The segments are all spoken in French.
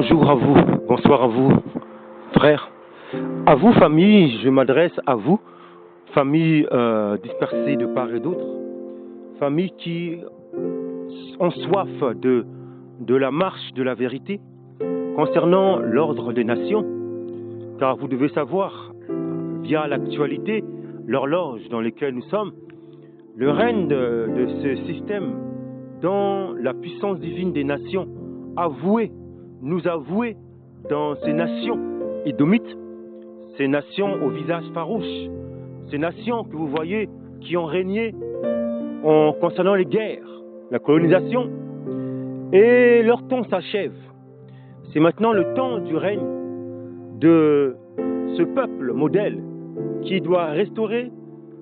Bonjour à vous, bonsoir à vous, frères. À vous, famille, je m'adresse à vous, famille dispersée de part et d'autre, famille qui ont soif de la marche de la vérité concernant l'ordre des nations, car vous devez savoir, via l'actualité, l'horloge dans laquelle nous sommes, le règne de ce système dans la puissance divine des nations, nous avoué dans ces nations édomites, ces nations au visage farouche, ces nations que vous voyez qui ont régné concernant les guerres, la colonisation, et leur temps s'achève. C'est maintenant le temps du règne de ce peuple modèle qui doit restaurer,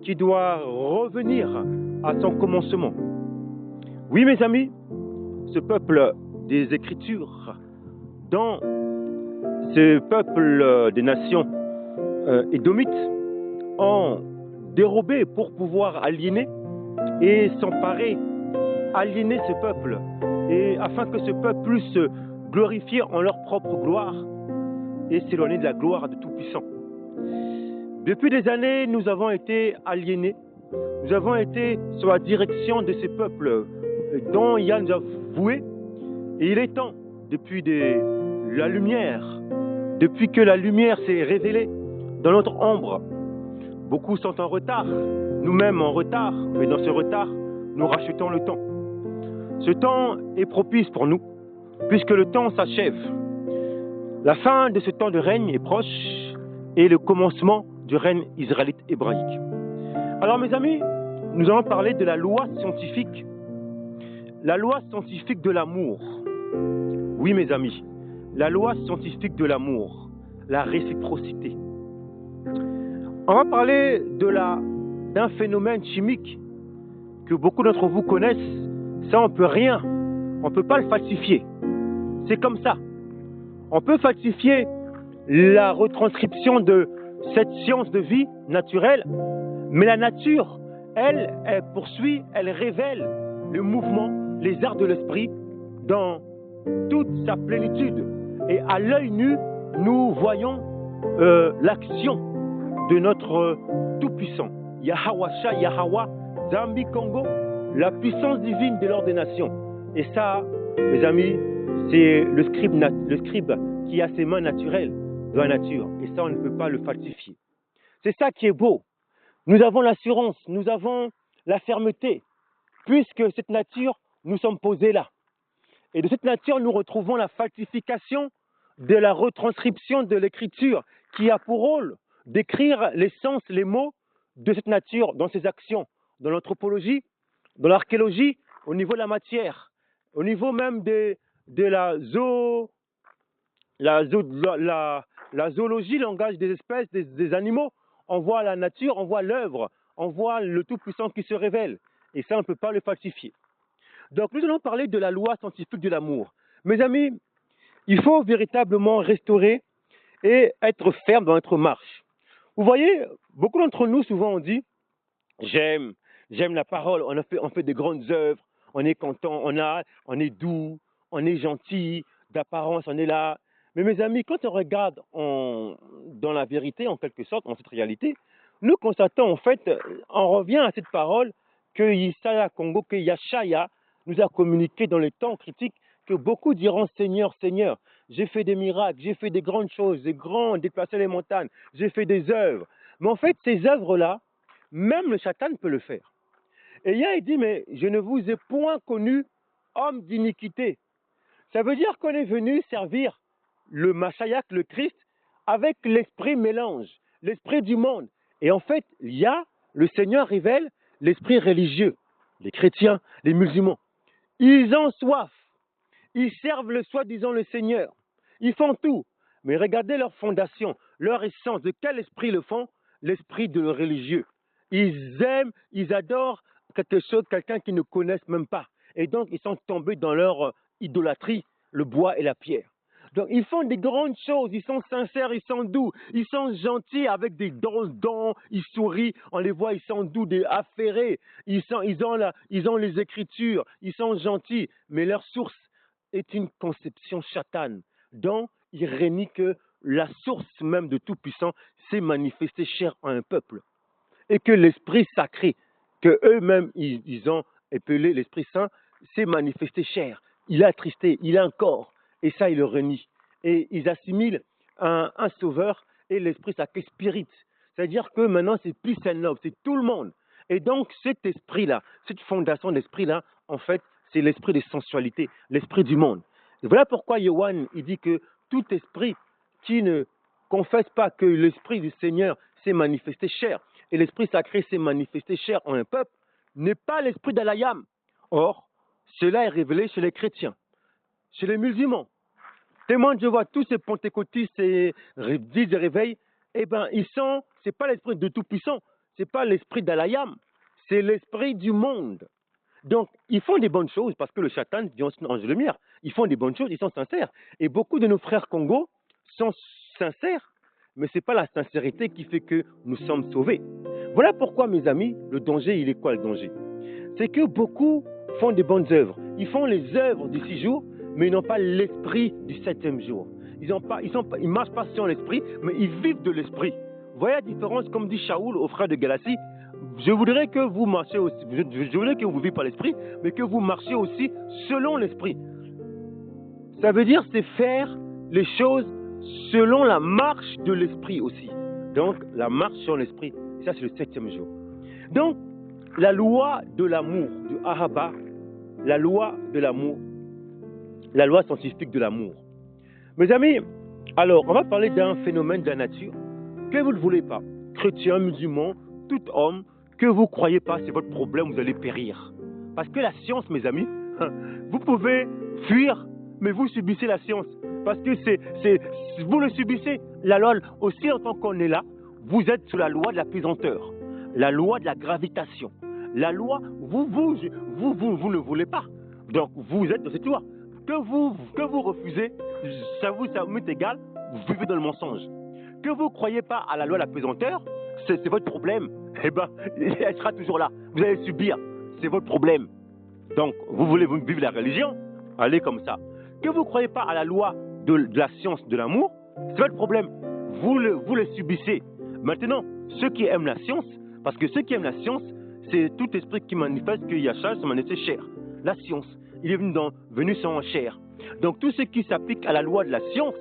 qui doit revenir à son commencement. Oui, mes amis, ce peuple des Écritures, dans ce peuple des nations édomites, ont dérobé pour pouvoir aliéner et s'emparer, aliéner ce peuple, et afin que ce peuple puisse se glorifier en leur propre gloire et s'éloigner de la gloire de Tout-Puissant. Depuis des années, nous avons été aliénés, nous avons été sur la direction de ces peuples dont Yann nous a voué, et il est temps, depuis la lumière, depuis que la lumière s'est révélée dans notre ombre. Beaucoup sont en retard, nous-mêmes en retard, mais dans ce retard, nous rachetons le temps. Ce temps est propice pour nous, puisque le temps s'achève. La fin de ce temps de règne est proche, et le commencement du règne israélite hébraïque. Alors mes amis, nous allons parler de la loi scientifique de l'amour. Oui mes amis, la loi scientifique de l'amour, la réciprocité. On va parler d'un phénomène chimique que beaucoup d'entre vous connaissent. Ça, on ne peut pas le falsifier. C'est comme ça. On peut falsifier la retranscription de cette science de vie naturelle, mais la nature, elle poursuit, elle révèle le mouvement, les arts de l'esprit dans toute sa plénitude. Et à l'œil nu, nous voyons l'action de notre Tout-Puissant, Yahawasha, Yahawa, Zambi Congo, la puissance divine de l'ordre des nations. Et ça, mes amis, c'est le scribe qui a ses mains naturelles de la nature. Et ça, on ne peut pas le falsifier. C'est ça qui est beau. Nous avons l'assurance, nous avons la fermeté, puisque cette nature, nous sommes posés là. Et de cette nature, nous retrouvons la falsification de la retranscription de l'écriture, qui a pour rôle d'écrire les sens, les mots de cette nature dans ses actions, dans l'anthropologie, dans l'archéologie, au niveau de la matière, au niveau même de la zoologie, le langage des espèces, des animaux. On voit la nature, on voit l'œuvre, on voit le Tout-Puissant qui se révèle. Et ça, on ne peut pas le falsifier. Donc, nous allons parler de la loi scientifique de l'amour. Mes amis, il faut véritablement restaurer et être ferme dans notre marche. Vous voyez, beaucoup d'entre nous, souvent, on dit « j'aime la parole, on fait de grandes œuvres, on est content, on est doux, on est gentil, d'apparence, on est là. » Mais mes amis, quand on regarde dans la vérité, en quelque sorte, dans cette réalité, nous constatons, en fait, on revient à cette parole que Yeshaya Congo, que Yashaya nous a communiqué dans les temps critiques, que beaucoup diront « Seigneur, Seigneur, j'ai fait des miracles, j'ai fait des grandes choses, déplacé les montagnes, j'ai fait des œuvres. » Mais en fait, ces œuvres-là, même le Satan peut le faire. Et il dit « Mais je ne vous ai point connu, homme d'iniquité. » Ça veut dire qu'on est venu servir le Mashiach, le Christ, avec l'esprit mélange, l'esprit du monde. Et en fait, le Seigneur révèle l'esprit religieux, les chrétiens, les musulmans. Ils ont soif. Ils servent le soi-disant le Seigneur. Ils font tout. Mais regardez leur fondation, leur essence. De quel esprit le font? L'esprit de le religieux. Ils aiment, ils adorent quelque chose, quelqu'un qu'ils ne connaissent même pas. Et donc, ils sont tombés dans leur idolâtrie, le bois et la pierre. Donc, ils font des grandes choses, ils sont sincères, ils sont doux, ils sont gentils avec des dons, ils sourient, on les voit, ils sont doux, des affairés, ils ont les écritures, ils sont gentils, mais leur source est une conception chatane, dans Irénie que la source même de Tout-Puissant s'est manifestée chair en un peuple. Et que l'Esprit sacré, que eux-mêmes ils ont appelé l'Esprit Saint, s'est manifesté chair. Il a attristé, il a un corps. Et ça, ils le renient. Et ils assimilent un sauveur et l'Esprit sacré spirit. C'est-à-dire que maintenant, c'est plus un homme, c'est tout le monde. Et donc, cet esprit-là, cette fondation d'esprit-là, en fait, c'est l'esprit de sensualité, l'esprit du monde. Et voilà pourquoi Yohan, il dit que tout esprit qui ne confesse pas que l'esprit du Seigneur s'est manifesté chair et l'esprit sacré s'est manifesté chair en un peuple, n'est pas l'esprit d'Alayam. Or, cela est révélé chez les chrétiens, chez les musulmans. Témoin de Jéhovah, tous ces pentecôtistes et disent de réveil, eh bien, c'est pas l'esprit de Tout-Puissant, c'est pas l'esprit d'Alayam, c'est l'esprit du monde. Donc, ils font des bonnes choses parce que le Satan dit ange de lumière. Ils font des bonnes choses, ils sont sincères. Et beaucoup de nos frères Congo sont sincères, mais ce n'est pas la sincérité qui fait que nous sommes sauvés. Voilà pourquoi, mes amis, le danger, il est quoi le danger? C'est que beaucoup font des bonnes œuvres. Ils font les œuvres du 6 jours, mais ils n'ont pas l'esprit du 7e jour. Ils ne marchent pas sur l'esprit, mais ils vivent de l'esprit. Vous voyez la différence, comme dit Shaoul aux frères de Galatie? Je voudrais que vous marchiez aussi, je voudrais que vous viviez par l'esprit, mais que vous marchiez aussi selon l'esprit. Ça veut dire c'est faire les choses selon la marche de l'esprit aussi. Donc la marche sur l'esprit, ça c'est le 7e jour. Donc la loi de l'amour, du Ahaba, la loi de l'amour, la loi scientifique de l'amour. Mes amis, alors on va parler d'un phénomène de la nature que vous ne voulez pas. Chrétiens, musulmans, tout homme, que vous ne croyez pas, c'est votre problème, vous allez périr. Parce que la science, mes amis, vous pouvez fuir, mais vous subissez la science. Parce que vous le subissez. La loi, aussi en tant qu'on est là, vous êtes sous la loi de la pesanteur, la loi de la gravitation. La loi, vous ne voulez pas. Donc, vous êtes dans cette loi. Que vous refusez, ça vous m'est égal, vous vivez dans le mensonge. Que vous ne croyez pas à la loi de la pesanteur, c'est votre problème. Eh bien, elle sera toujours là. Vous allez subir. C'est votre problème. Donc, vous voulez vivre la religion? Allez comme ça. Que vous ne croyez pas à la loi de la science de l'amour, c'est votre problème. Vous le subissez. Maintenant, ceux qui aiment la science, parce que ceux qui aiment la science, c'est tout esprit qui manifeste que Yahshua se manifeste chair. La science. Il est venu sans chair. Donc, tout ce qui s'applique à la loi de la science,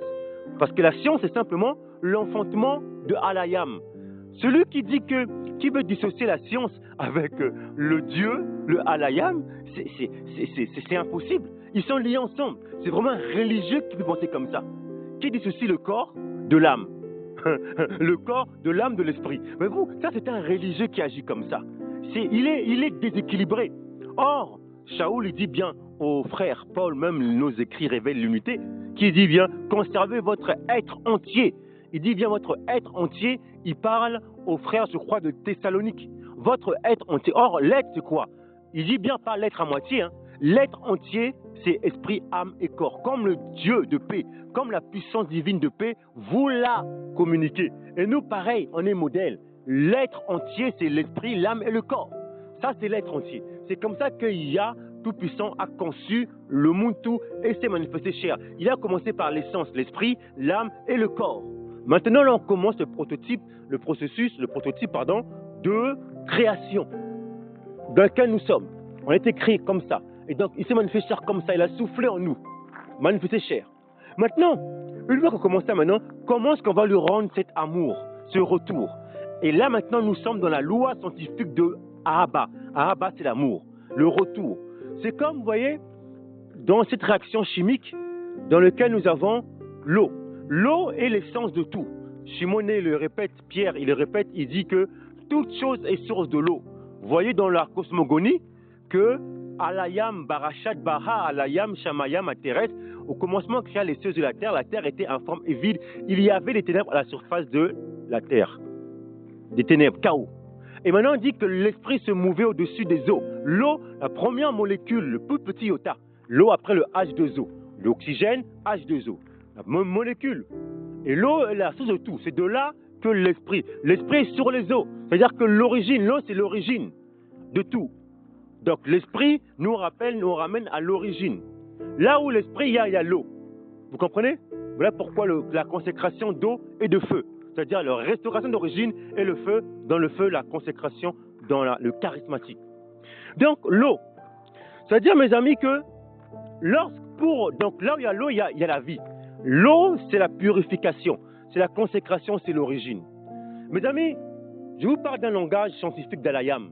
parce que la science, c'est simplement l'enfantement de Alayam. Celui qui veut dissocier la science avec le Dieu, le Alayam, c'est impossible. Ils sont liés ensemble. C'est vraiment un religieux qui peut penser comme ça. Qui dissocie le corps de l'âme. Le corps de l'âme de l'esprit. Mais vous, ça c'est un religieux qui agit comme ça. Il est déséquilibré. Or, Shaoul, il dit bien aux frères, Paul, même nos écrits révèlent l'unité, qui dit bien, conservez votre être entier. Il dit bien votre être entier, il parle aux frères, je crois, de Thessalonique. Votre être entier. Or, l'être, c'est quoi? Il dit bien pas l'être à moitié. L'être entier, c'est esprit, âme et corps. Comme le Dieu de paix, comme la puissance divine de paix, vous la communiquez. Et nous, pareil, on est modèle. L'être entier, c'est l'esprit, l'âme et le corps. Ça, c'est l'être entier. C'est comme ça que Yah, Tout-Puissant, a conçu le monde tout et s'est manifesté chair. Il a commencé par l'essence, l'esprit, l'âme et le corps. Maintenant, là, on commence le prototype de création dans lequel nous sommes. On a été créés comme ça. Et donc, il s'est manifesté chair comme ça. Il a soufflé en nous. Manifesté chair. Maintenant, une fois qu'on commence ça maintenant, comment est-ce qu'on va lui rendre cet amour, ce retour? Et là, maintenant, nous sommes dans la loi scientifique de Ahaba. Ahaba, c'est l'amour. Le retour. C'est comme, vous voyez, dans cette réaction chimique dans laquelle nous avons l'eau. L'eau est l'essence de tout. Shimoné le répète, Pierre, il le répète, il dit que toute chose est source de l'eau. Vous voyez dans la cosmogonie que Alayam, Barachat, Bara, Alayam, Shamayam, Ateres, au commencement créa les cieux de la terre était informe et vide. Il y avait des ténèbres à la surface de la terre. Des ténèbres, chaos. Et maintenant on dit que l'esprit se mouvait au-dessus des eaux. L'eau, la première molécule, le plus petit iota. L'eau après le H2O. L'oxygène, H2O. La molécule. Et l'eau est la source de tout. C'est de là que l'esprit. L'esprit est sur les eaux. C'est-à-dire que l'origine, l'eau c'est l'origine de tout. Donc l'esprit nous ramène à l'origine. Là où l'esprit, il y a l'eau. Vous comprenez? Voilà pourquoi la consécration d'eau et de feu. C'est-à-dire la restauration d'origine et le feu, dans le feu, la consécration dans le charismatique. Donc l'eau, c'est-à-dire mes amis que donc là où il y a l'eau, il y a la vie. L'eau, c'est la purification, c'est la consécration, c'est l'origine. Mes amis, je vous parle d'un langage scientifique d'Alayam.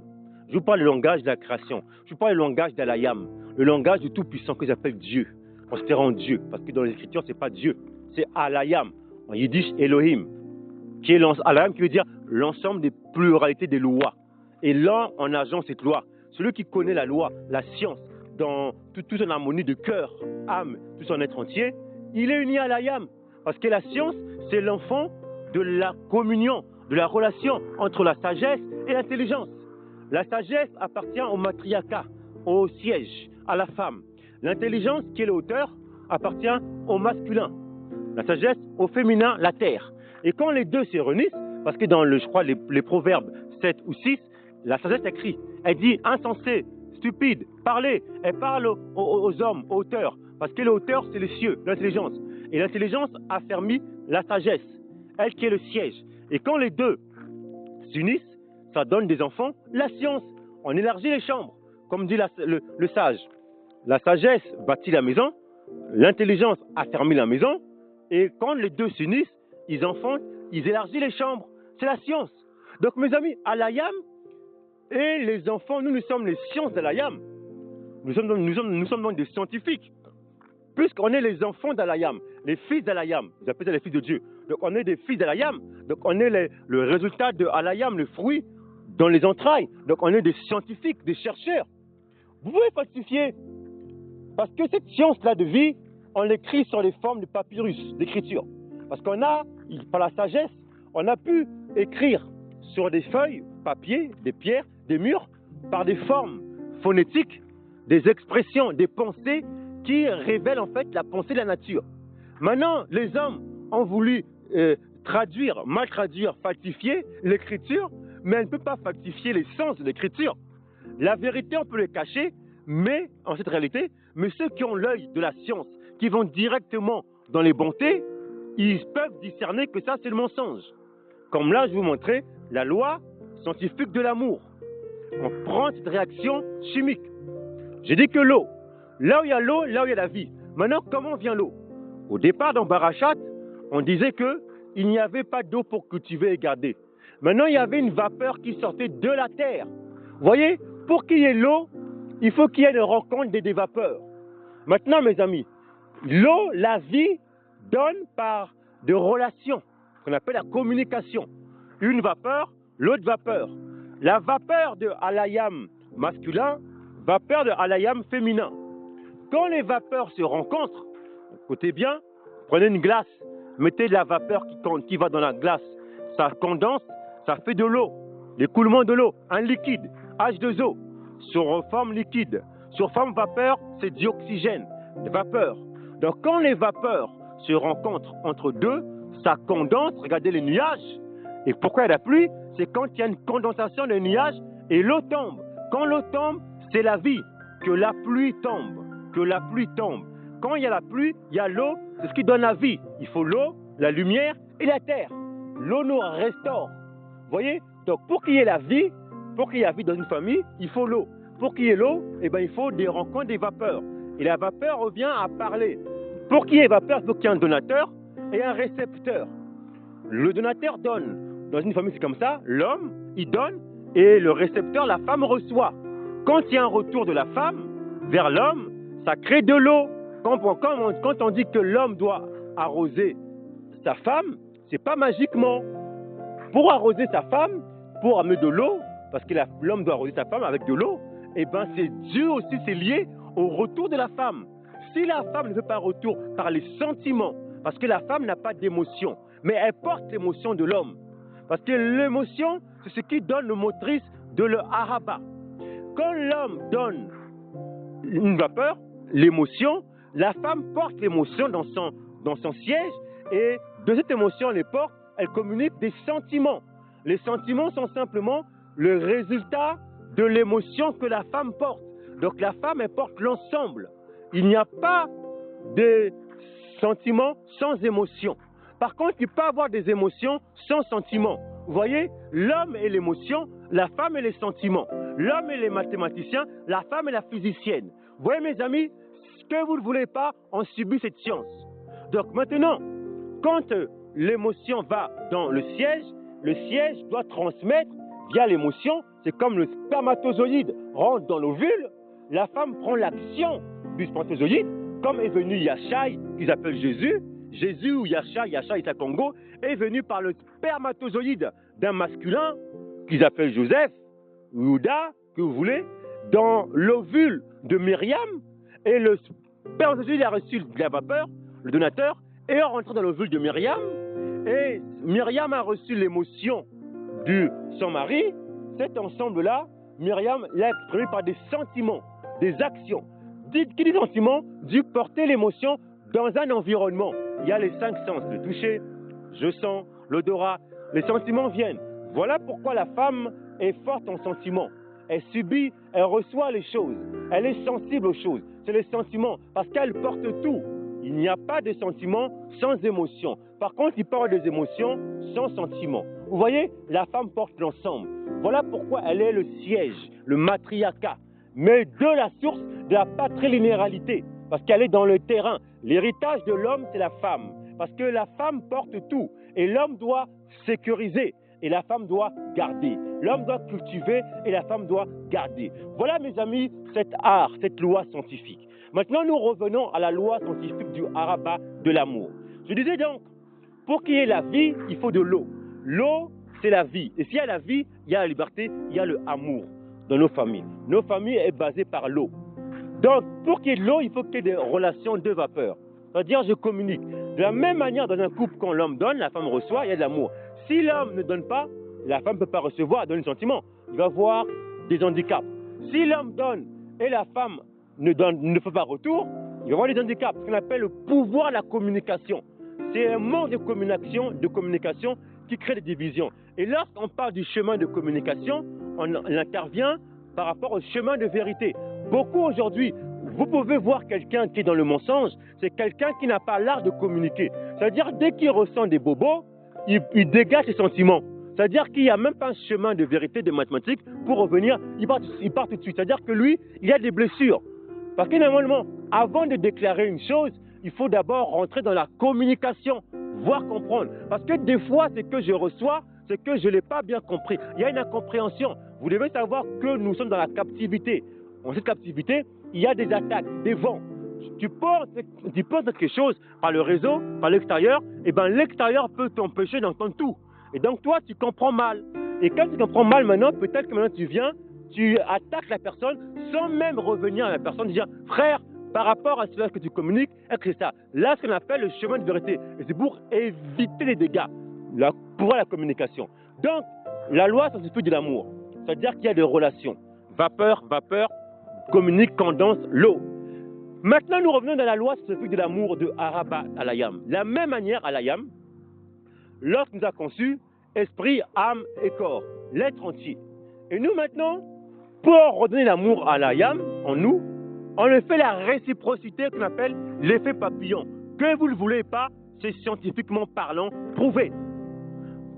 Je vous parle du langage de la création. Je vous parle du langage d'Alayam, le langage du Tout-Puissant que j'appelle Dieu, considérant Dieu, parce que dans les Écritures, ce n'est pas Dieu, c'est Alayam, en yiddish Elohim, qui est Alayam qui veut dire l'ensemble des pluralités des lois. Et là, en agent cette loi, celui qui connaît la loi, la science, dans toute en harmonie de cœur, âme, tout son être entier, il est uni à Alayam. Parce que la science, c'est l'enfant de la communion, de la relation entre la sagesse et l'intelligence. La sagesse appartient au matriarcat, au siège, à la femme. L'intelligence, qui est l'auteur, appartient au masculin. La sagesse, au féminin, la terre. Et quand les deux se réunissent, parce que dans, je crois, les proverbes 7 ou 6, la sagesse écrit, elle dit insensé, stupide, parlez. Elle parle aux hommes, aux auteurs, parce que l'auteur, c'est les cieux, l'intelligence. Et l'intelligence affermit la sagesse, elle qui est le siège. Et quand les deux s'unissent, ça donne des enfants, la science. On élargit les chambres, comme dit le sage. La sagesse bâtit la maison, l'intelligence affermit la maison, et quand les deux s'unissent, ils enfantent, ils élargissent les chambres. C'est la science. Donc mes amis, Alayam et les enfants, nous sommes les sciences d'Alayam. Nous sommes donc des scientifiques. Puisqu'on est les enfants d'Alayam, les fils d'Alayam, vous appelez ça les fils de Dieu. Donc on est des fils d'Alayam, donc on est le résultat de Alayam, le fruit dans les entrailles. Donc on est des scientifiques, des chercheurs. Vous pouvez falsifier, parce que cette science-là de vie, on l'écrit sur les formes de papyrus, d'écriture. Parce qu'on a, par la sagesse, on a pu écrire sur des feuilles, papier, des pierres, des murs, par des formes phonétiques, des expressions, des pensées qui révèlent en fait la pensée de la nature. Maintenant, les hommes ont voulu traduire, mal traduire, falsifier l'écriture, mais elle ne peut pas falsifier les sens de l'écriture. La vérité, on peut les cacher, mais en cette réalité, mais ceux qui ont l'œil de la science, qui vont directement dans les bontés, ils peuvent discerner que ça, c'est le mensonge. Comme là, je vous montrais la loi scientifique de l'amour. On prend cette réaction chimique. J'ai dit que l'eau, là où il y a l'eau, là où il y a la vie. Maintenant, comment vient l'eau? Au départ, dans Barachat, on disait qu'il n'y avait pas d'eau pour cultiver et garder. Maintenant, il y avait une vapeur qui sortait de la terre. Vous voyez, pour qu'il y ait l'eau, il faut qu'il y ait une rencontre des vapeurs. Maintenant, mes amis, l'eau, la vie, donne par de relations, qu'on appelle la communication. Une vapeur, l'autre vapeur. La vapeur de Alayam masculin, vapeur de Alayam féminin. Quand les vapeurs se rencontrent, écoutez bien, prenez une glace, mettez de la vapeur qui va dans la glace, ça condense, ça fait de l'eau, l'écoulement de l'eau, un liquide, H2O, sur forme liquide, sur forme vapeur, c'est dioxygène, vapeur. Donc quand les vapeurs se rencontrent entre deux, ça condense, regardez les nuages. Et pourquoi il y a la pluie? C'est quand il y a une condensation des nuages et l'eau tombe. Quand l'eau tombe, c'est la vie, que la pluie tombe, que la pluie tombe. Quand il y a la pluie, il y a l'eau, c'est ce qui donne la vie. Il faut l'eau, la lumière et la terre. L'eau nous restaure. Vous voyez? Donc pour qu'il y ait la vie, pour qu'il y ait la vie dans une famille, il faut l'eau. Pour qu'il y ait l'eau, eh ben, il faut des rencontres des vapeurs. Et la vapeur revient à parler. Pour qu'il y ait vapeur, il faut qu'il y ait un donateur et un récepteur. Le donateur donne. Dans une famille, c'est comme ça. L'homme, il donne et le récepteur, la femme, reçoit. Quand il y a un retour de la femme vers l'homme, ça crée de l'eau. Quand on dit que l'homme doit arroser sa femme, c'est pas magiquement. Pour arroser sa femme, pour amener de l'eau, parce que l'homme doit arroser sa femme avec de l'eau, eh ben c'est Dieu aussi, c'est lié au retour de la femme. Si la femme ne veut pas retour par les sentiments, parce que la femme n'a pas d'émotion, mais elle porte l'émotion de l'homme. Parce que l'émotion, c'est ce qui donne le motrice de le haraba. Quand l'homme donne une vapeur, l'émotion, la femme porte l'émotion dans son siège et de cette émotion, elle les porte, elle communique des sentiments. Les sentiments sont simplement le résultat de l'émotion que la femme porte. Donc la femme, elle porte l'ensemble. Il n'y a pas de sentiment sans émotion. Par contre, il peut y avoir des émotions sans sentiment. Vous voyez, l'homme est l'émotion, la femme est les sentiments. L'homme est les mathématiciens, la femme est la physicienne. Vous voyez, mes amis, ce que vous ne voulez pas, on subit cette science. Donc maintenant, quand l'émotion va dans le siège doit transmettre via l'émotion. C'est comme le spermatozoïde rentre dans l'ovule, la femme prend l'action du spermatozoïde, comme est venu Yachai, qu'ils appellent Jésus. Jésus ou Yachai est Congo, est venu par le spermatozoïde d'un masculin, qu'ils appellent Joseph, ou Judas, que vous voulez, dans l'ovule de Myriam, et le spermatozoïde a reçu de la vapeur, le donateur, est rentré dans l'ovule de Myriam, et Myriam a reçu l'émotion de son mari. Cet ensemble-là, Myriam l'a exprimé par des sentiments, des actions. Qui dit sentiments, dit porter l'émotion dans un environnement. Il y a les 5 sens, le toucher, je sens, l'odorat, les sentiments viennent. Voilà pourquoi la femme est forte en sentiments. Elle subit, elle reçoit les choses, elle est sensible aux choses. C'est les sentiments, parce qu'elle porte tout. Il n'y a pas de sentiments sans émotion. Par contre, il porte des émotions sans sentiments. Vous voyez, la femme porte l'ensemble. Voilà pourquoi elle est le siège, le matriarcat, mais de la source de la patrilinéalité, parce qu'elle est dans le terrain. L'héritage de l'homme, c'est la femme, parce que la femme porte tout, et l'homme doit sécuriser, et la femme doit garder. L'homme doit cultiver, et la femme doit garder. Voilà, mes amis, cet art, cette loi scientifique. Maintenant, nous revenons à la loi scientifique du Haraba de l'amour. Je disais donc, pour qu'il y ait la vie, il faut de l'eau. L'eau, c'est la vie. Et s'il y a la vie, il y a la liberté, il y a le amour dans nos familles. Nos familles sont basées par l'eau. Donc, pour qu'il y ait de l'eau, il faut qu'il y ait des relations de vapeur. C'est-à-dire, je communique. De la même manière, dans un couple, quand l'homme donne, la femme reçoit, il y a de l'amour. Si l'homme ne donne pas, la femme ne peut pas recevoir, donner le sentiment. Il va avoir des handicaps. Si l'homme donne et la femme ne fait pas retour, il va avoir des handicaps. Ce qu'on appelle le pouvoir de la communication. C'est un manque de communication qui crée des divisions. Et lorsqu'on parle du chemin de communication, on intervient par rapport au chemin de vérité. Beaucoup aujourd'hui, vous pouvez voir quelqu'un qui est dans le mensonge, c'est quelqu'un qui n'a pas l'art de communiquer. C'est-à-dire, dès qu'il ressent des bobos, il dégage ses sentiments. C'est-à-dire qu'il n'y a même pas un chemin de vérité, de mathématiques, pour revenir, il part tout de suite. C'est-à-dire que lui, il a des blessures. Parce que normalement, avant de déclarer une chose, il faut d'abord rentrer dans la communication, voir comprendre. Parce que des fois, ce que je reçois, c'est que je ne l'ai pas bien compris. Il y a une incompréhension. Vous devez savoir que nous sommes dans la captivité. Dans cette captivité, il y a des attaques, des vents. Tu portes quelque chose par le réseau, par l'extérieur, et bien l'extérieur peut t'empêcher d'entendre tout. Et donc toi, tu comprends mal. Et quand tu comprends mal maintenant, peut-être que maintenant tu viens, tu attaques la personne sans même revenir à la personne, dire « Frère, par rapport à cela que tu communiques, est-ce que c'est ça ?» Là, ce qu'on appelle le chemin de vérité. Et c'est pour éviter les dégâts, pour la communication. Donc, la loi scientifique de l'amour, c'est-à-dire qu'il y a des relations. Vapeur, communique, condense, l'eau. Maintenant, nous revenons dans la loi scientifique de l'amour de Haraba Alayam. De la même manière, Alayam, lorsqu'il nous a conçus, esprit, âme et corps, l'être entier. Et nous maintenant, pour redonner l'amour à Alayam, en nous, on le fait la réciprocité qu'on appelle l'effet papillon. Que vous ne le voulez pas, c'est scientifiquement parlant prouvé.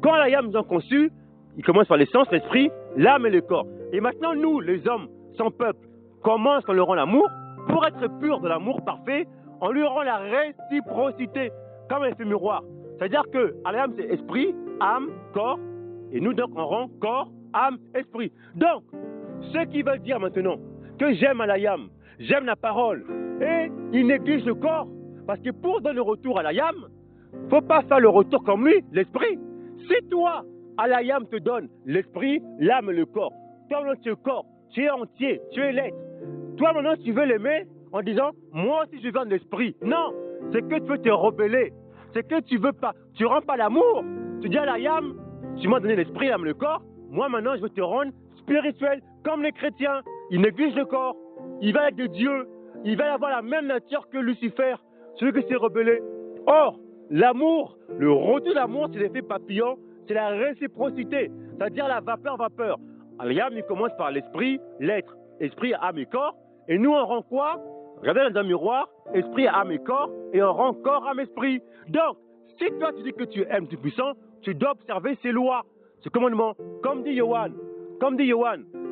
Quand Alayam nous a conçus, il commence par les sens, l'esprit, l'âme et le corps. Et maintenant, nous, les hommes, sans peuple, comment est-ce qu'on leur rend l'amour? Pour être pur de l'amour parfait, on lui rend la réciprocité, comme un effet miroir. C'est-à-dire que Alayam, c'est esprit, âme, corps, et nous, donc, on rend corps, âme, esprit. Donc, ce qui veut dire maintenant que j'aime Alayam, j'aime la parole, et il néglige le corps, parce que pour donner le retour à Alayam, il ne faut pas faire le retour comme lui, l'esprit. Si toi, Alayam te donne l'esprit, l'âme et le corps, toi, tu es le corps, tu es entier, tu es l'être. Toi, maintenant, tu veux l'aimer en disant, moi aussi, je viens de l'esprit. Non, c'est que tu veux te rebeller. C'est que tu veux pas, tu rends pas l'amour. Tu dis à Alayam, tu m'as donné l'esprit, l'âme, le corps. Moi, maintenant, je veux te rendre spirituel, comme les chrétiens. Ils négligent le corps. Il va être de Dieu. Il va avoir la même nature que Lucifer, celui qui s'est rebellé. Or, l'amour, le retour de l'amour, c'est l'effet papillon, c'est la réciprocité, c'est-à-dire la vapeur. Alayam, il commence par l'esprit, l'être, esprit, âme et corps. Et nous, on rend quoi? Regardez dans un miroir, esprit, âme et corps, et on rend corps, âme, esprit. Donc, si toi tu dis que tu aimes Tout-Puissant, tu dois observer ses lois, ses commandements. Comme dit Yohan,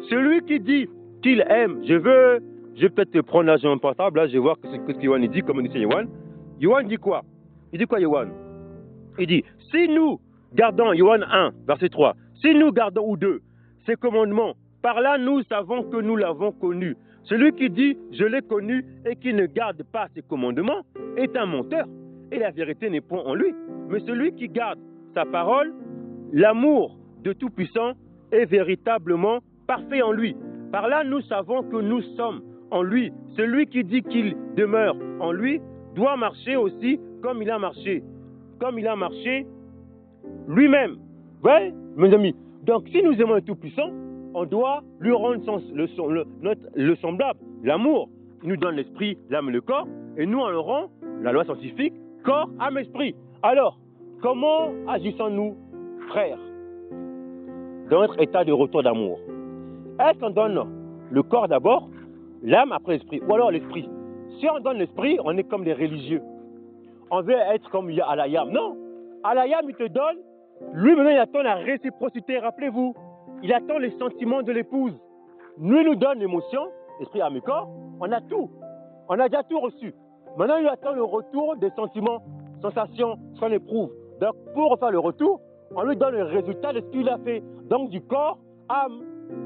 celui qui dit qu'il aime, je vais peut-être te prendre là, j'ai mon portable, là, je vais voir ce que Yohan dit, comme dit Yohan. Yohan dit quoi? Il dit quoi, Yohan? Il dit, si nous gardons, Yohan 1, verset 3, si nous gardons ou 2, ces commandements, par là nous savons que nous l'avons connu. Celui qui dit, je l'ai connu et qui ne garde pas ses commandements est un menteur et la vérité n'est point en lui. Mais celui qui garde sa parole, l'amour de Tout-Puissant est véritablement parfait en lui. Par là nous savons que nous sommes en lui. Celui qui dit qu'il demeure en lui doit marcher aussi comme il a marché. Comme il a marché lui-même. Ouais, mes amis. Donc, si nous aimons le Tout-Puissant, on doit lui rendre le semblable, l'amour. Il nous donne l'esprit, l'âme et le corps, et nous, on le rend, la loi scientifique, corps, âme, esprit. Alors, comment agissons-nous, frères, dans notre état de retour d'amour? Est-ce qu'on donne le corps d'abord, l'âme après l'esprit, ou alors l'esprit? Si on donne l'esprit, on est comme des religieux. On veut être comme Alayam. Non, Alayam, il te donne, lui maintenant, il attend la réciprocité, rappelez-vous. Il attend les sentiments de l'épouse. Lui, il nous donne l'émotion, esprit, âme et corps, on a tout. On a déjà tout reçu. Maintenant, il attend le retour des sentiments, sensations, ce qu'on éprouve. Donc, pour faire le retour, on lui donne le résultat de ce qu'il a fait. Donc, du corps, âme.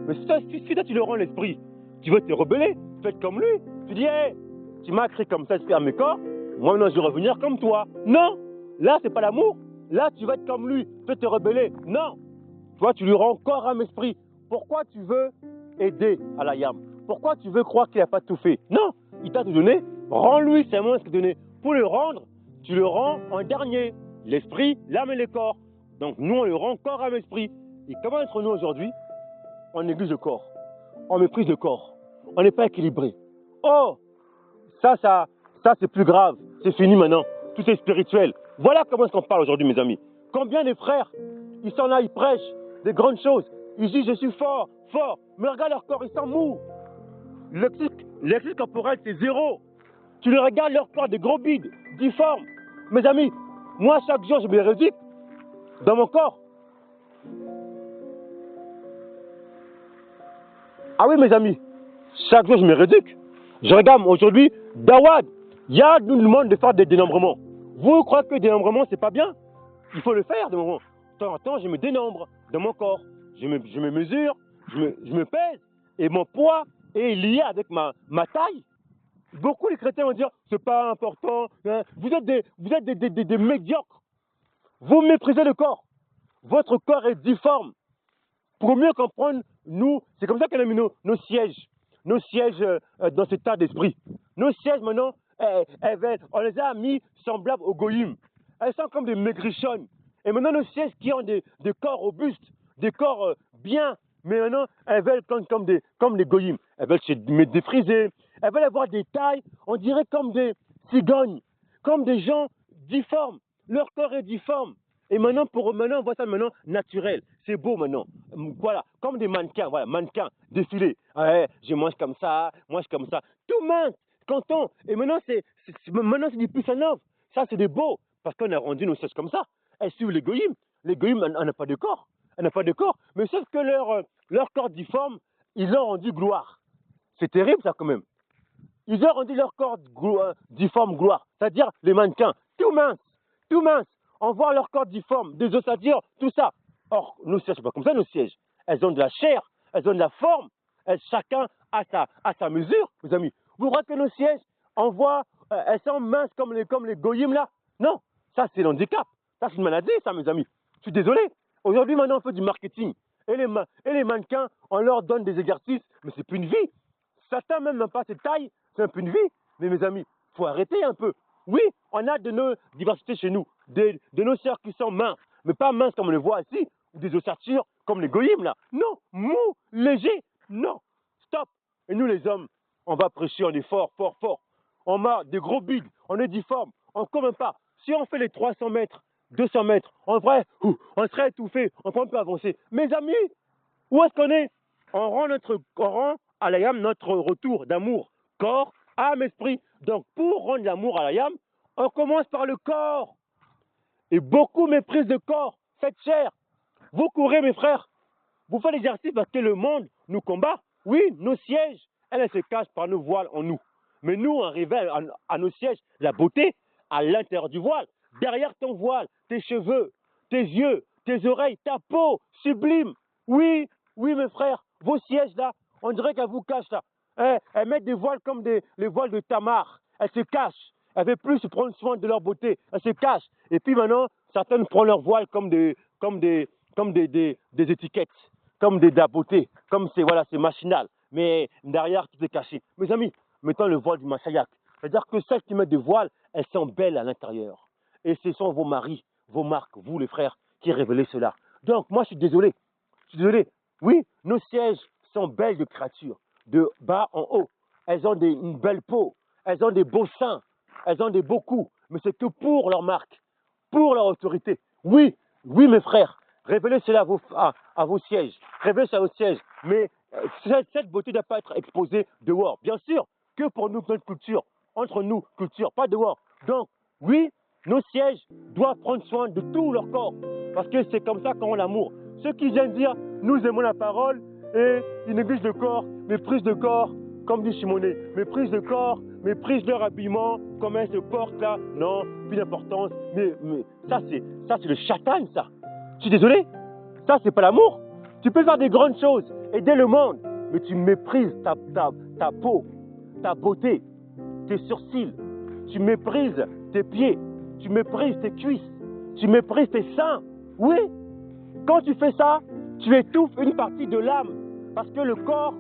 Mais si toi, tu le rends l'esprit, tu veux te rebeller, tu veux être comme lui. Tu dis, hey, tu m'as créé comme ça, esprit, âme et corps, moi maintenant, je vais revenir comme toi. Non, là, c'est pas l'amour. Là, tu vas être comme lui, tu veux te rebeller. Non. Toi, tu lui rends corps, âme, esprit. Pourquoi tu veux aider Alayam? Pourquoi tu veux croire qu'il n'a pas tout fait? Non, il t'a tout donné. Rends-lui seulement ce qu'il t'a donné. Pour le rendre, tu le rends en dernier. L'esprit, l'âme et le corps. Donc, nous, on le rend corps, âme, esprit. Et comment être-nous aujourd'hui? On néglige le corps. On méprise le corps. On n'est pas équilibré. Oh, ça c'est plus grave. C'est fini maintenant. Tout est spirituel. Voilà comment est-ce qu'on parle aujourd'hui, mes amis. Combien de frères, ils sont là, ils prêchent des grandes choses. Ils disent, je suis fort, fort. Mais regarde leur corps, ils sont mous. L'exercice corporel, c'est zéro. Tu les regardes, leur corps, des gros bides, difformes. Mes amis, moi, chaque jour, je me rééduque dans mon corps. Ah oui, mes amis, chaque jour, je me rééduque. Je regarde, aujourd'hui, Dawad, il y a nous demande de faire des dénombrements. Vous croyez que le dénombrement, c'est pas bien? Il faut le faire, de moment. De temps en temps, je me dénombre dans mon corps. Je me mesure, je me pèse. Et mon poids est lié avec ma taille. Beaucoup de chrétiens vont dire, c'est pas important. Hein. Vous êtes des médiocres. Vous méprisez le corps. Votre corps est difforme. Pour mieux comprendre, nous, c'est comme ça qu'on a mis nos sièges. Nos sièges dans cet état d'esprit. Nos sièges, maintenant, on les a mis semblables aux goyim. Elles sont comme des maigrichonnes. Et maintenant, nos sièges qui ont des corps robustes, des corps bien, mais maintenant, elles veulent comme les goyim. Elles veulent se défriser. Elles veulent avoir des tailles, on dirait comme des cigognes, comme des gens difformes. Leur corps est difforme. Et maintenant, on voit ça maintenant naturel. C'est beau maintenant. Voilà, comme des mannequins, voilà, mannequins, défilés. Ouais, je mange comme ça, Tout mince, content. Et maintenant, c'est du plus en œuvre. Ça, c'est des beaux. Parce qu'on a rendu nos sièges comme ça. Elles suivent les goyim. Les goyim, on n'a pas de corps. On n'a pas de corps. Mais sauf que leur corps difforme, ils ont rendu gloire. C'est terrible, ça, quand même. Ils ont rendu leur corps difforme gloire. C'est-à-dire les mannequins. Tout mince. On voit leur corps difforme, des ossatures, tout ça. Or, nos sièges, c'est pas comme ça, nos sièges. Elles ont de la chair, elles ont de la forme. Chacun a sa mesure, mes amis. Vous croyez que nos sièges, on voit, elles sont minces comme les goyim là? Non, ça c'est l'handicap. Ça c'est une maladie, ça, mes amis. Je suis désolé. Aujourd'hui, maintenant, on fait du marketing. Et les mannequins, on leur donne des exercices, mais c'est plus une vie. Certains même n'ont pas cette taille, c'est un peu une vie. Mais mes amis, il faut arrêter un peu. Oui, on a de nos diversités chez nous, de nos sœurs qui sont minces, mais pas minces comme on les voit ici, ou des ossatures comme les goyim là. Non, mou, léger, non, stop. Et nous les hommes, on va prêcher, on est fort. On a des gros bides, on est difforme, on ne convainc pas. Si on fait les 300 mètres, 200 mètres, en vrai, on serait étouffé, on peut un peu avancer. Mes amis, où est-ce qu'on est? On rend à l'âme notre retour d'amour, corps, âme, esprit. Donc, pour rendre l'amour à la yam, on commence par le corps. Et beaucoup méprisent le corps, cette chair. Vous courez, mes frères. Vous faites l'exercice parce que le monde nous combat. Oui, nos sièges, elles se cachent par nos voiles en nous. Mais nous, on révèle à nos sièges la beauté à l'intérieur du voile. Derrière ton voile, tes cheveux, tes yeux, tes oreilles, ta peau sublime. Oui, oui, mes frères, vos sièges là, on dirait qu'elles vous cachent là. Elles mettent des voiles comme les voiles de Tamar. Elles se cachent. Elles ne veulent plus se prendre soin de leur beauté. Elles se cachent. Et puis maintenant, certaines prennent leur voile comme des étiquettes, comme de la beauté, comme c'est voilà, c'est machinal. Mais derrière, tout est caché. Mes amis, mettons le voile du Machayak. C'est-à-dire que celles qui mettent des voiles, elles sont belles à l'intérieur. Et ce sont vos maris, vos marques, vous les frères, qui révélez cela. Donc, moi, je suis désolé. Je suis désolé. Oui, nos sièges sont belles de créatures, de bas en haut. Elles ont une belle peau, elles ont des beaux seins, elles ont des beaux coups. Mais c'est que pour leur marque, pour leur autorité. Oui, oui, mes frères, révélez cela à vos sièges. Révélez ça à vos sièges. Mais cette beauté ne doit pas être exposée dehors. Bien sûr que pour nous, notre culture, entre nous, culture, pas dehors. Donc, oui, nos sièges doivent prendre soin de tout leur corps. Parce que c'est comme ça qu'on a l'amour. Ceux qui viennent dire, nous aimons la parole, et ils négligent le corps, méprisent le corps, comme dit Simonet, méprisent le corps, méprisent leur habillement, comment elles se portent là, non, plus d'importance. Mais ça, c'est le chatan, ça. Je suis désolé, ça, c'est pas l'amour. Tu peux faire des grandes choses, aider le monde, mais tu méprises ta peau, ta beauté, tes sourcils, tu méprises tes pieds, tu méprises tes cuisses, tu méprises tes seins. Oui, quand tu fais ça, tu étouffes une partie de l'âme, parce que le corps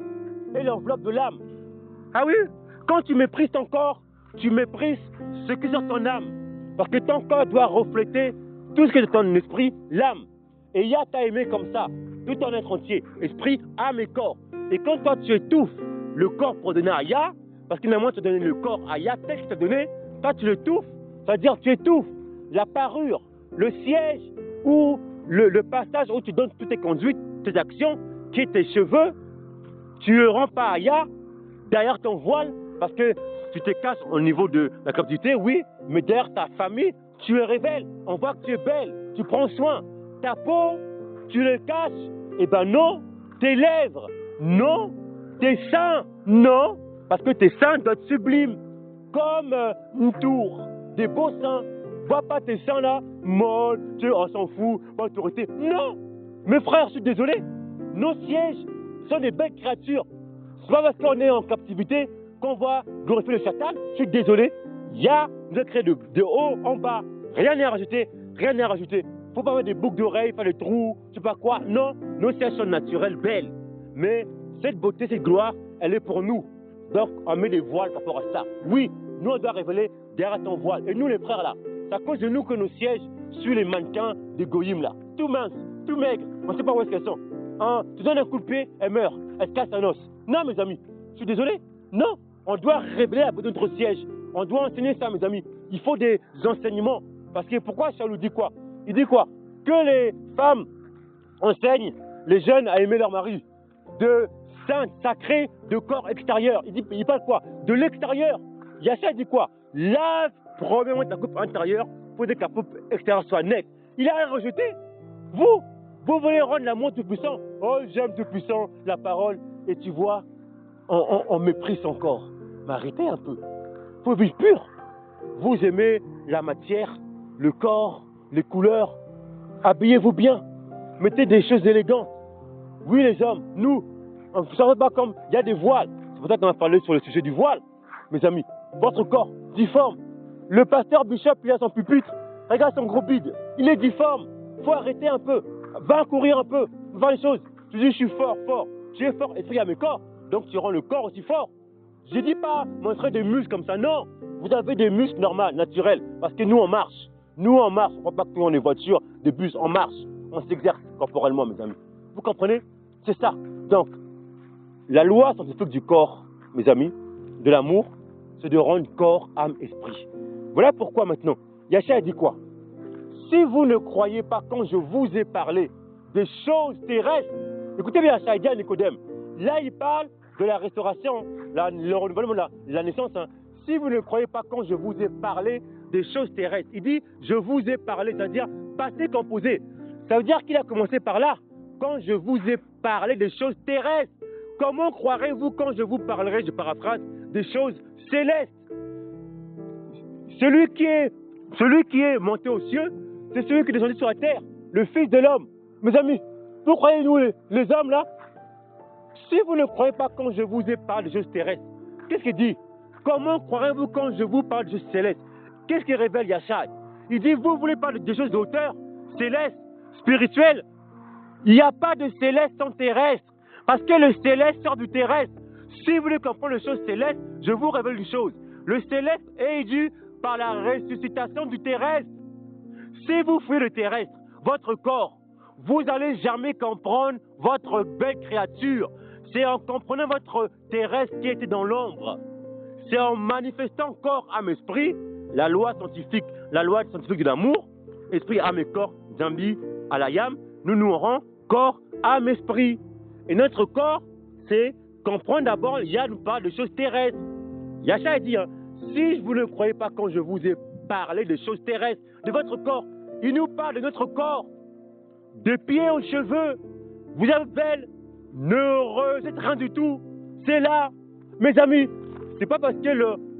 est l'enveloppe de l'âme. Ah oui, quand tu méprises ton corps, tu méprises ce qui est sur ton âme, parce que ton corps doit refléter tout ce qui est de ton esprit, l'âme. Et Yah t'a aimé comme ça, tout ton être entier, esprit, âme et corps. Et quand toi tu étouffes le corps pour donner à Yah, parce qu'il n'a moins de te donner le corps à Yah tel qu'il t'a donné, toi tu l'étouffes, c'est-à-dire tu étouffes la parure, le siège ou le passage où tu donnes toutes tes conduites, tes actions, qui est tes cheveux, tu ne rends pas à Yah derrière ton voile, parce que tu te caches au niveau de la captivité, oui, mais derrière ta famille, tu le révèles. On voit que tu es belle, tu prends soin. Ta peau, tu le caches. Eh ben non, tes lèvres, non, tes seins, non, parce que tes seins doivent être sublimes, comme une tour, des beaux seins. Vois pas tes seins là, molles, on s'en fout, pas autorité. Non, mes frères, je suis désolé, nos sièges sont des belles créatures. C'est pas parce qu'on est en captivité qu'on va glorifier le Satan. Je suis désolé, Yah nous a créé de haut en bas. Rien n'est à rajouter, rien n'est à rajouter. Faut pas mettre des boucles d'oreilles, faire des trous, je sais pas quoi. Non, nos sièges sont naturels, belles. Mais cette beauté, cette gloire, elle est pour nous. Donc, on met des voiles par rapport à ça. Oui, nous, on doit révéler derrière ton voile. Et nous, les frères, là, c'est à cause de nous que nos sièges suivent les mannequins des goyim, là. Tout mince, tout maigre, on ne sait pas où est-ce qu'elles sont. Hein, tu donnes un coup de pied, elles meurent, elles cassent un os. Non, mes amis, je suis désolé. Non, on doit révéler à notre siège. On doit enseigner ça, mes amis. Il faut des enseignements. Parce que pourquoi Charles dit quoi? Il dit quoi? Que les femmes enseignent les jeunes à aimer leur mari. De sainte, sacrée, de corps extérieur. Il parle quoi? De l'extérieur. Yachia dit quoi? Lave premièrement ta coupe intérieure pour que ta coupe extérieure soit nette. Il a rien rejeté. Vous voulez rendre l'amour tout puissant. Oh, j'aime tout puissant, la parole. Et tu vois, on méprise son corps. Mais arrêtez un peu. Faut vivre pur. Vous aimez la matière, le corps, les couleurs. Habillez-vous bien. Mettez des choses élégantes. Oui, les hommes, nous, on ne s'en pas comme il y a des voiles. C'est pour ça qu'on va parler sur le sujet du voile. Mes amis, votre corps, difforme. Le pasteur Bishop, il a son pupitre. Regarde son gros bide. Il est difforme. Faut arrêter un peu. Va courir un peu. Va les choses. Tu dis, je suis fort, fort. Tu es fort, esprit à mes corps. Donc tu rends le corps aussi fort. Je dis pas montrer des muscles comme ça. Non. Vous avez des muscles normaux, naturels. Parce que nous, on marche. Nous, on marche. On ne croit pas que nous, on est voitures, des bus. On marche. On s'exerce corporellement, mes amis. Vous comprenez? C'est ça. Donc, la loi scientifique du corps, mes amis, de l'amour, c'est de rendre corps, âme, esprit. Voilà pourquoi maintenant, Yachia a dit quoi? Si vous ne croyez pas quand je vous ai parlé des choses terrestres, écoutez bien Yachia, il dit à Nicodème, là il parle de la restauration, le renouvellement, la naissance. Hein. Si vous ne croyez pas quand je vous ai parlé des choses terrestres, il dit je vous ai parlé, c'est-à-dire passé composé. Ça veut dire qu'il a commencé par là. Quand je vous ai parlé des choses terrestres, comment croirez-vous quand je vous parlerai, je paraphrase, des choses célestes? Celui qui est monté aux cieux, c'est celui qui est descendu sur la terre, le Fils de l'homme. Mes amis, vous croyez-nous les hommes là? Si vous ne croyez pas quand je vous ai parlé des choses terrestres, qu'est-ce qu'il dit? Comment croirez-vous quand je vous parle des choses célestes? Qu'est-ce qu'il révèle Yachai? Il dit, vous voulez parler des choses de hauteur, célestes, spirituelles? Il n'y a pas de céleste sans terrestre, parce que le céleste sort du terrestre. Si vous voulez comprendre les choses célestes, je vous révèle une chose. Le céleste est dû par la ressuscitation du terrestre. Si vous fouillez le terrestre, votre corps, vous n'allez jamais comprendre votre belle créature. C'est en comprenant votre terrestre qui était dans l'ombre. C'est en manifestant corps, âme, esprit, la loi scientifique de l'amour, esprit, âme et corps, Zambi, Alayam, nous aurons corps, âme, esprit. Et notre corps, c'est comprendre d'abord, il y a nous parle de choses terrestres. Yachai dit, hein, si vous ne croyez pas quand je vous ai parlé de choses terrestres, de votre corps, il nous parle de notre corps, de pieds aux cheveux. Vous êtes belle, n'heureuse, c'est rien du tout. C'est là, mes amis. C'est pas parce que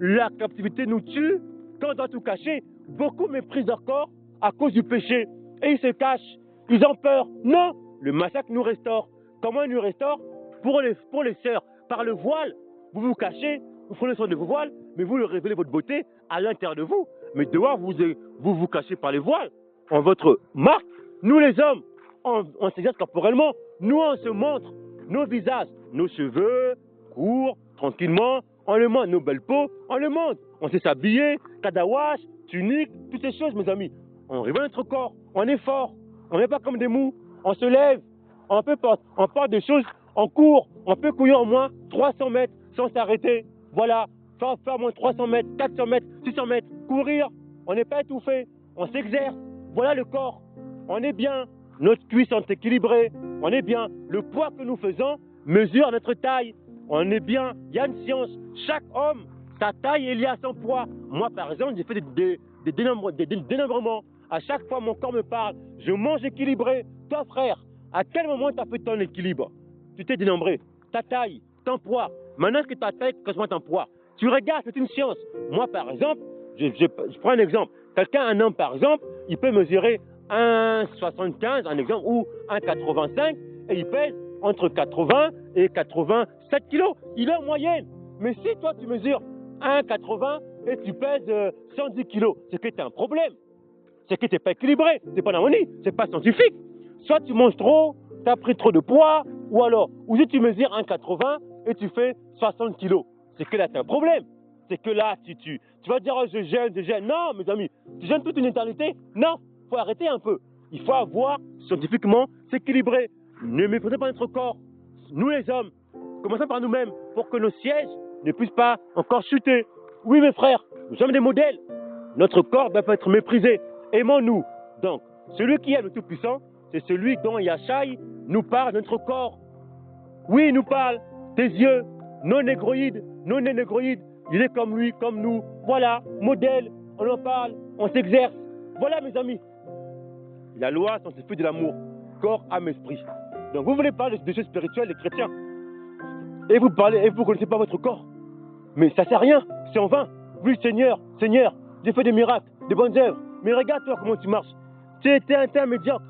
la captivité nous tue qu'on doit tout cacher. Beaucoup méprisent leur corps à cause du péché. Et ils se cachent. Ils ont peur. Non, le massacre nous restaure. Comment il nous restaure? Pour les sœurs, par le voile. Vous vous cachez, vous prenez soin de vos voiles, mais vous révélez votre beauté à l'intérieur de vous. Mais dehors, vous cachez par les voiles. En votre marque, nous les hommes, on s'exerce corporellement. Nous, on se montre nos visages, nos cheveux courts, tranquillement. On le montre, nos belles peaux, on le montre. On sait s'habiller, kadawash, tunique, toutes ces choses, mes amis. On révèle notre corps, on est fort. On n'est pas comme des mous. On se lève, on porte des choses, on court. On peut courir au moins 300 mètres sans s'arrêter. Voilà, faire au moins 300 mètres, 400 mètres, 600 mètres, courir. On n'est pas étouffé, on s'exerce. Voilà le corps. On est bien, notre cuisse sont équilibrées. On est bien. Le poids que nous faisons mesure notre taille. On est bien. Il y a une science. Chaque homme, sa taille est liée à son poids. Moi, par exemple, j'ai fait des dénombrements. À chaque fois, mon corps me parle. Je mange équilibré. Toi, frère, à quel moment tu as fait ton équilibre? Tu t'es dénombré. Ta taille, ton poids. Maintenant, est-ce que ta taille correspond à ton poids? Tu regardes, c'est une science. Moi, par exemple, je prends un exemple. Quelqu'un, un homme, par exemple, il peut mesurer 1,75, un exemple, ou 1,85, et il pèse entre 80 et 87 kilos. Il est en moyenne. Mais si toi, tu mesures 1,80 et tu pèses 110 kilos, c'est que tu as un problème. C'est que tu n'es pas équilibré. Tu n'es pas harmonie. Ce n'est pas scientifique. Soit tu manges trop, tu as pris trop de poids, ou si tu mesures 1,80 et tu fais 60 kilos, c'est que là, tu as un problème. C'est que là, tu vas dire, oh, je gêne. Non, mes amis, tu gênes toute une éternité? Non, il faut arrêter un peu. Il faut avoir, scientifiquement, s'équilibrer. Ne méprisez pas notre corps. Nous, les hommes, commençons par nous-mêmes pour que nos sièges ne puissent pas encore chuter. Oui, mes frères, nous sommes des modèles. Notre corps doit pas être méprisé. Aimons-nous. Donc, celui qui est le Tout-Puissant, c'est celui dont Yachai nous parle de notre corps. Oui, il nous parle. Tes yeux, non négroïdes, il est comme lui, comme nous. Voilà, modèle, on en parle, on s'exerce. Voilà, mes amis. La loi scientifique de l'amour, corps, âme, esprit. Donc, vous voulez parler de choses spirituelles, les chrétiens, et vous ne connaissez pas votre corps. Mais ça ne sert à rien, c'est en vain. Oui, Seigneur, j'ai fait des miracles, des bonnes œuvres. Mais regarde, toi, comment tu marches. Tu es un médiocre.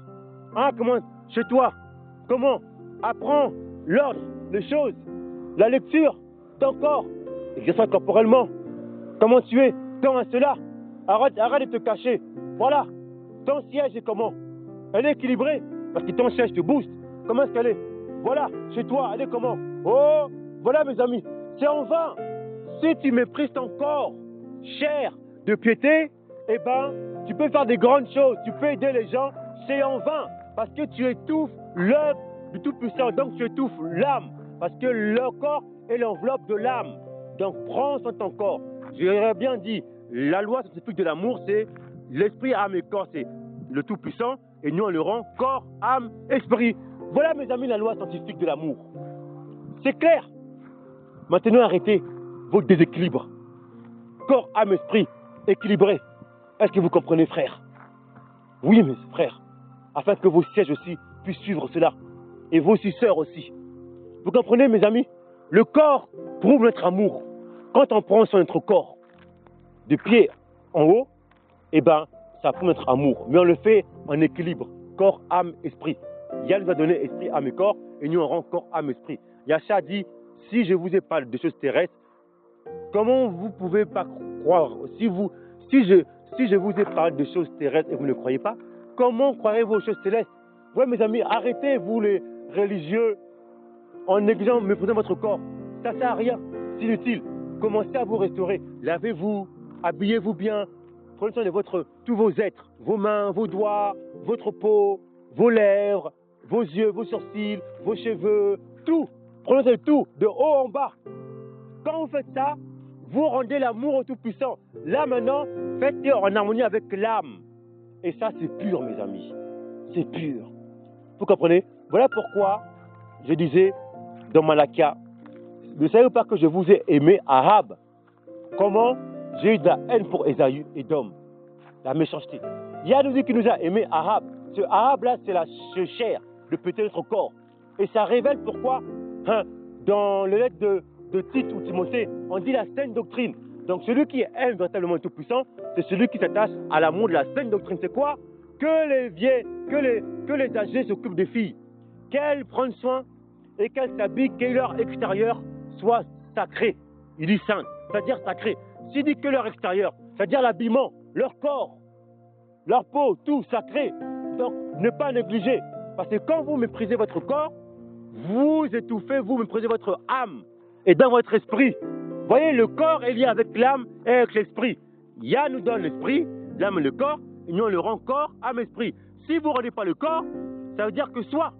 Ah, comment, chez toi, comment? Apprends l'ordre, les choses, la lecture, ton corps. Exerce corporellement. Comment tu es? Tends à cela. Arrête de te cacher. Voilà. Ton siège est comment? Elle est équilibrée. Parce que ton siège te booste. Comment est-ce qu'elle est? Voilà. Chez toi, elle est comment? Oh, voilà, mes amis. C'est en vain. Si tu méprises ton corps, chair de piété, eh ben, tu peux faire des grandes choses. Tu peux aider les gens. C'est en vain. Parce que tu étouffes l'œuvre du Tout-Puissant. Donc, tu étouffes l'âme. Parce que le corps est l'enveloppe de l'âme. Donc, prends soin de ton corps. J'aurais bien dit, la loi scientifique de l'amour, c'est l'esprit, âme et corps, c'est le Tout-Puissant. Et nous, on le rend corps, âme, esprit. Voilà, mes amis, la loi scientifique de l'amour. C'est clair. Maintenant, arrêtez vos déséquilibres. Corps, âme, esprit, équilibré. Est-ce que vous comprenez, frère? Oui, mes frères. Afin que vos sièges aussi puissent suivre cela. Et vos aussi, sœurs aussi. Vous comprenez, mes amis? Le corps prouve notre amour. Quand on prend sur notre corps, de pied en haut, eh ben, ça prouve notre amour. Mais on le fait en équilibre. Corps, âme, esprit. Yann nous a donné esprit, âme et corps, et nous on rend corps, âme, esprit. Yacha dit, si je vous ai parlé de choses terrestres, comment vous pouvez pas croire? Si je vous ai parlé de choses terrestres et vous ne croyez pas, comment croirez-vous aux choses célestes? Ouais, mes amis, arrêtez, vous les religieux, en négligeant, méprisant votre corps. Ça ne sert à rien, c'est inutile. Commencez à vous restaurer. Lavez-vous, habillez-vous bien. Prenez soin de tous vos êtres, vos mains, vos doigts, votre peau, vos lèvres, vos yeux, vos sourcils, vos cheveux, tout. Prenez soin de tout, de haut en bas. Quand vous faites ça, vous rendez l'amour au Tout-Puissant. Là maintenant, faites-le en harmonie avec l'âme. Et ça, c'est pur, mes amis. C'est pur. Vous comprenez? Voilà pourquoi je disais dans Malakia, ne savez-vous pas que je vous ai aimé, Arabe? Comment j'ai eu de la haine pour Ésaü et Dom? La méchanceté. Il y a nous qui nous a aimé, Arabe. Ce Arabe-là, c'est la chair de péter notre corps. Et ça révèle pourquoi, dans les lettres de Tite ou Timothée, on dit la sainte doctrine. Donc celui qui aime véritablement le Tout-Puissant, c'est celui qui s'attache à l'amour de la sainte doctrine. C'est quoi? Que les vieux, que les âgés s'occupent des filles, qu'elles prennent soin et qu'elles s'habillent, que leur extérieur soit sacré. Il dit saint, c'est-à-dire sacré. S'il dit que leur extérieur, c'est-à-dire l'habillement, leur corps, leur peau, tout sacré. Donc ne pas négliger. Parce que quand vous méprisez votre corps, vous étouffez, vous méprisez votre âme et dans votre esprit. Vous voyez, le corps est lié avec l'âme et avec l'esprit. Yah nous donne l'esprit, l'âme et le corps, et nous on le rend corps, âme, esprit. Si vous ne rendez pas le corps, ça veut dire que soit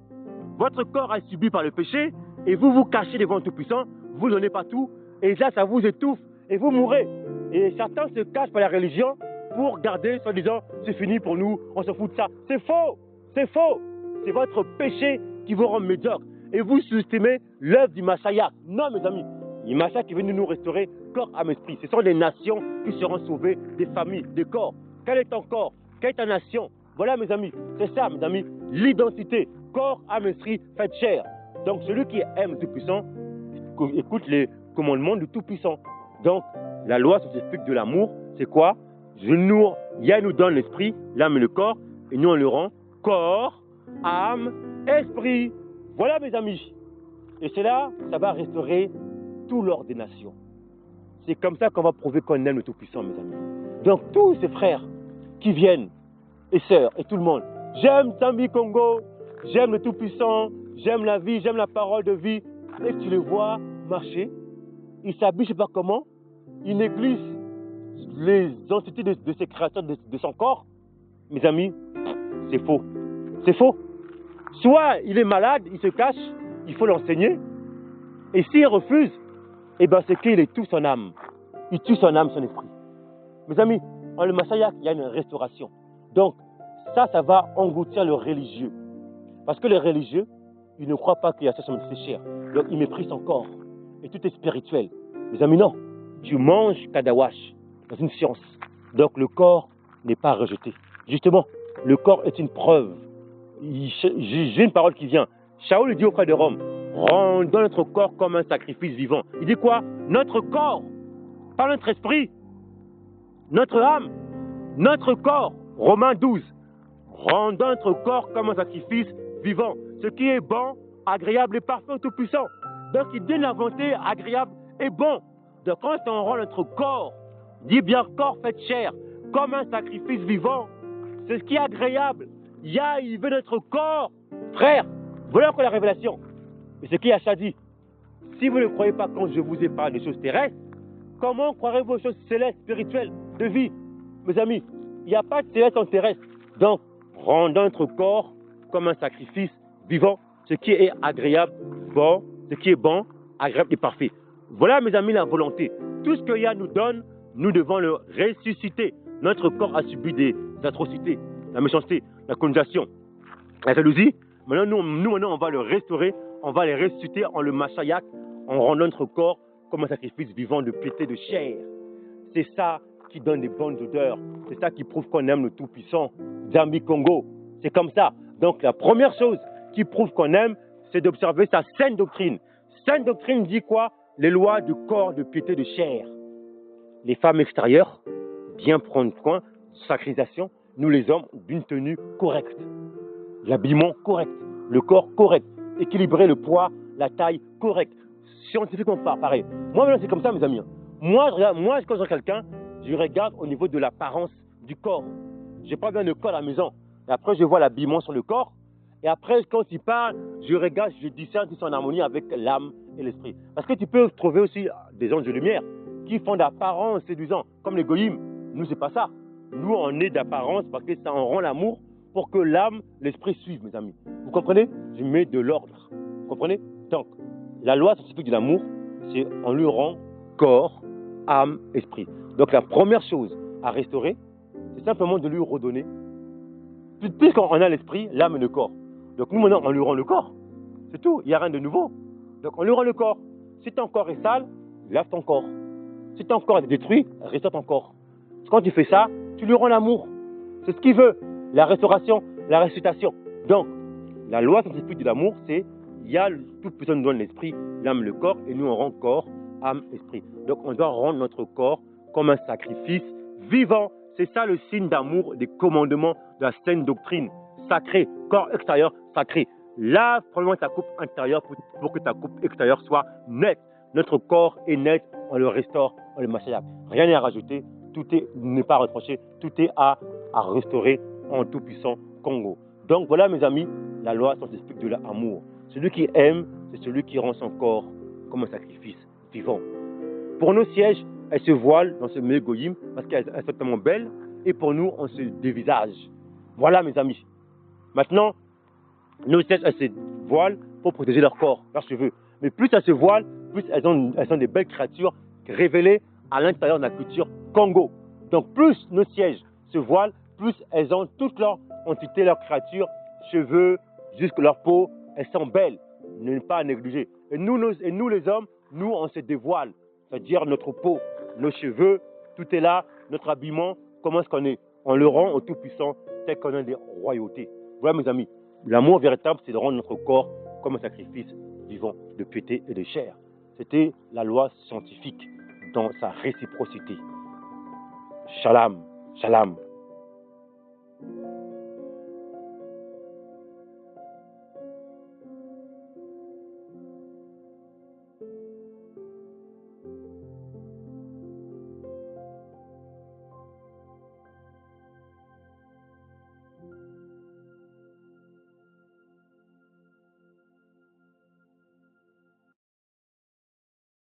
votre corps est subi par le péché et vous vous cachez devant le Tout-Puissant, vous ne donnez pas tout, et là ça vous étouffe et vous mourrez. Et certains se cachent par la religion pour garder, soi-disant, c'est fini pour nous, on s'en fout de ça. C'est faux, c'est faux. C'est votre péché qui vous rend médiocre. Et vous sous-estimez l'œuvre du Mashiach. Non, mes amis, le Mashiach qui est venu nous restaurer corps, âme, esprit. Ce sont des nations qui seront sauvées, des familles, des corps. Quel est ton corps? Quelle est ta nation? Voilà, mes amis, c'est ça, mes amis, l'identité. Corps, âme, esprit, faites chair. Donc, celui qui aime le Tout-Puissant, écoute les commandements du Tout-Puissant. Donc, la loi s'explique de l'amour, c'est quoi? Yah nous donne l'esprit, l'âme et le corps, et nous on le rend corps, âme, esprit. Voilà, mes amis. Et c'est là, ça va restaurer tout l'ordre des nations. C'est comme ça qu'on va prouver qu'on aime le Tout-Puissant, mes amis. Donc, tous ces frères qui viennent, et sœurs, et tout le monde, j'aime Zambi Congo, j'aime le Tout-Puissant, j'aime la vie, j'aime la parole de vie. Et tu les vois marcher, ils s'habillent, je ne sais pas comment, ils négligent les entités de ses créateurs, de son corps. Mes amis, c'est faux. C'est faux. Soit il est malade, il se cache, il faut l'enseigner. Et s'il refuse, eh ben c'est qu'il est tout son âme. Il tue son âme, son esprit. Mes amis, en le Mashiach, il y a une restauration. Donc, ça va engloutir le religieux. Parce que les religieux, ils ne croient pas qu'il y a ça sur le cher. Donc, ils méprisent son corps. Et tout est spirituel. Mes amis, non. Tu manges Kadawash dans une science. Donc, le corps n'est pas rejeté. Justement, le corps est une preuve. J'ai une parole qui vient. Shaoul dit auprès de Rome, rendons notre corps comme un sacrifice vivant. Il dit quoi? Notre corps, pas notre esprit, notre âme, notre corps. Romains 12, rendons notre corps comme un sacrifice vivant. Ce qui est bon, agréable et parfait au Tout-Puissant. Donc il donne la volonté agréable et bon. Donc quand on rend notre corps, dit bien corps fait chair, comme un sacrifice vivant, c'est ce qui est agréable. Yah, il veut notre corps. Frère, voilà encore la révélation. Et ce qui a dit, si vous ne croyez pas quand je vous ai parlé des choses terrestres, comment croirez-vous aux choses célestes, spirituelles, de vie? Mes amis, il n'y a pas de céleste en terrestre. Donc, rendons notre corps comme un sacrifice vivant, ce qui est agréable, bon, ce qui est bon, agréable et parfait. Voilà, mes amis, la volonté. Tout ce que Yah nous donne, nous devons le ressusciter. Notre corps a subi des atrocités, la méchanceté, la colonisation, la jalousie. Maintenant, nous, on va le restaurer, on va le ressusciter en le Mashiach, en rendant notre corps comme un sacrifice vivant de piété de chair. C'est ça qui donne des bonnes odeurs. C'est ça qui prouve qu'on aime le Tout-Puissant. Djambi Congo, c'est comme ça. Donc la première chose qui prouve qu'on aime, c'est d'observer sa saine doctrine. Saine doctrine dit quoi? Les lois du corps de piété de chair. Les femmes extérieures, bien prendre soin, sacralisation, nous les hommes, d'une tenue correcte. L'habillement correct, le corps correct, équilibrer le poids, la taille correcte. Scientifiquement pareil. Moi, maintenant, c'est comme ça, mes amis. Moi, quand je regarde quelqu'un, je regarde au niveau de l'apparence du corps. Je n'ai pas bien le corps à la maison. Et après, je vois l'habillement sur le corps. Et après, quand il parle, je regarde, je discerne si c'est en harmonie avec l'âme et l'esprit. Parce que tu peux trouver aussi des anges de lumière qui font d'apparence séduisant, comme les goïms. Nous, c'est pas ça. Nous, on est d'apparence parce que ça en rend l'amour pour que l'âme, l'esprit suivent, mes amis. Vous comprenez? Je mets de l'ordre. Vous comprenez? Donc, la loi scientifique de l'amour, c'est on lui rend corps, âme, esprit. Donc, la première chose à restaurer, c'est simplement de lui redonner. Puisqu'on a l'esprit, l'âme et le corps. Donc, nous, maintenant, on lui rend le corps. C'est tout. Il n'y a rien de nouveau. Donc, on lui rend le corps. Si ton corps est sale, lave ton corps. Si ton corps est détruit, restaure ton corps. Quand tu fais ça, tu lui rends l'amour. C'est ce qu'il veut. La restauration, la ressuscitation. Donc, la loi scientifique de l'amour, c'est il y a toute personne donne l'esprit, l'âme, le corps, et nous on rend corps, âme, esprit. Donc on doit rendre notre corps comme un sacrifice vivant. C'est ça le signe d'amour des commandements de la saine doctrine. Sacré, corps extérieur, sacré. Lave probablement ta coupe intérieure pour que ta coupe extérieure soit nette. Notre corps est net, on le restaure, on le machayac. Rien n'est à rajouter, tout n'est pas à reprocher, tout est à restaurer en tout-puissant Congo. Donc voilà mes amis, la loi scientifique de l'amour. Celui qui aime, c'est celui qui rend son corps comme un sacrifice vivant. Pour nos sièges, elles se voilent dans ce milieu goyim parce qu'elles sont tellement belles et pour nous, on se dévisage. Voilà mes amis. Maintenant, nos sièges, elles se voilent pour protéger leur corps, leurs cheveux. Mais plus elles se voilent, plus elles sont des belles créatures révélées à l'intérieur de la culture Congo. Donc plus nos sièges se voilent, plus elles ont toute leur entité, leur créature, cheveux, jusque leur peau, elles sont belles, ne pas à négliger. Et nous les hommes, nous on se dévoile, c'est-à-dire notre peau, nos cheveux, tout est là, notre habillement, comment est-ce qu'on est? On le rend au Tout-Puissant tel qu'on a des royautés. Voilà mes amis, l'amour véritable c'est de rendre notre corps comme un sacrifice vivant de piété et de chair. C'était la loi scientifique dans sa réciprocité. Shalom, shalom.